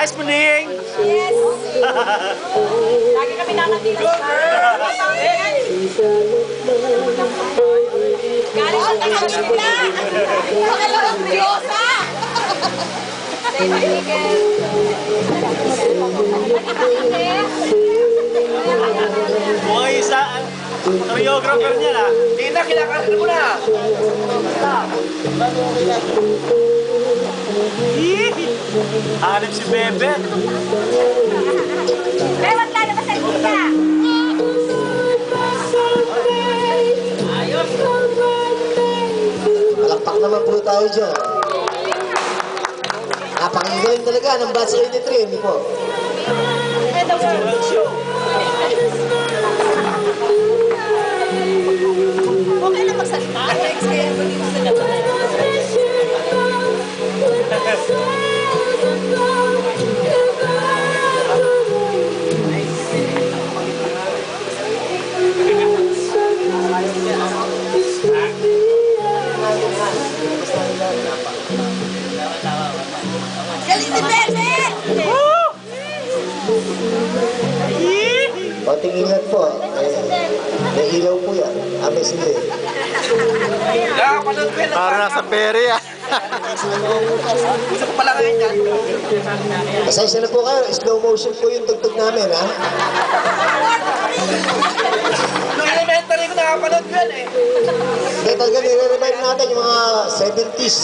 Yes, Muning! Yes! Lagi kami nakatira sa galing sa Tasmina! Pakilarang Diyosa! Mukhang isa, choreographer niya na. Tina, kinakain mo na. Hanip si Bebe. Bebot lalo ba sa kita? Malakpak naman po tayo dyan. Napakagaling talaga ng Batch 83, hindi po. Okay na magsalita. Kaya mo dito sa dapat. Galing si Bebe! Konting ingat po. May ilaw po yan. May sili. Nakapanood ko yan. Parang nasa peri ah. Gusto ko pala ngayon yan. Pasensya na po kayo. Slow motion po yung tugtog namin, ha? Nung elementary ko nakapanood ko yan eh. Kaya talaga nire-revive natin yung mga 70s.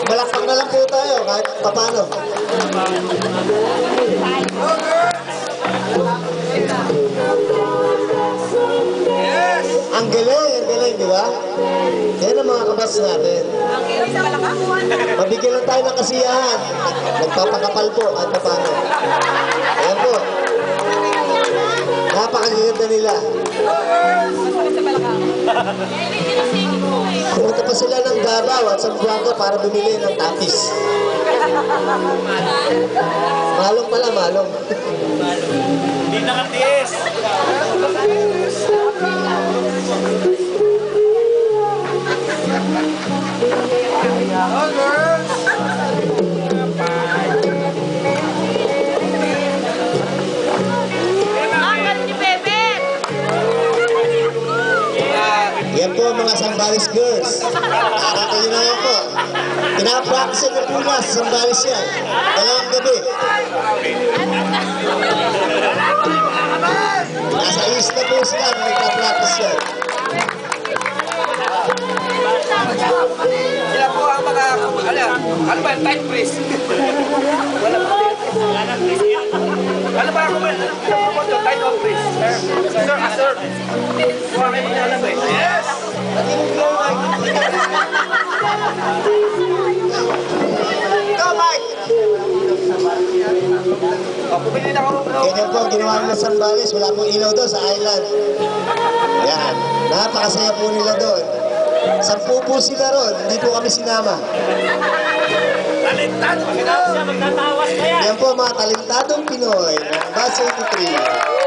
Malakpak na lang po tayo kahit papano. Ang galing, di ba? Yan ang mga kabas natin. Mabigyan lang tayo ng kasiyahan. Nagpapakapal po at papano. Ayan po. Napakaganda nila. Pumunta pa sila ng Davao at Zamboanga para bumili ng tapis. Malong pala, malong. Hindi nakatiis. Yan po mga Zambales girls. Nakakita nyo na yan po. Pinapractice na po na sa Zambales yan. Dalawang gabi. Nasa isla po sila na nagpa-practice yan. Sila po ang mga, ano ba, tight press. Wala ba? Ano ba ako ba? Ano ba ito? Tight press. Sir, sir. Kuha kayo niya alam ba eh? Yes! Go, Mike! Pumili na ako. Ganyan po ang ginawa nila sa Zambales. Wala pong ilaw doon sa island. Yan. Napakasaya po nila doon. 10 po sila ron. Hindi po kami sinama. Talentado sila. Magtatawas kaya. Yan po mga talentadong Pinoy ng Batch 83.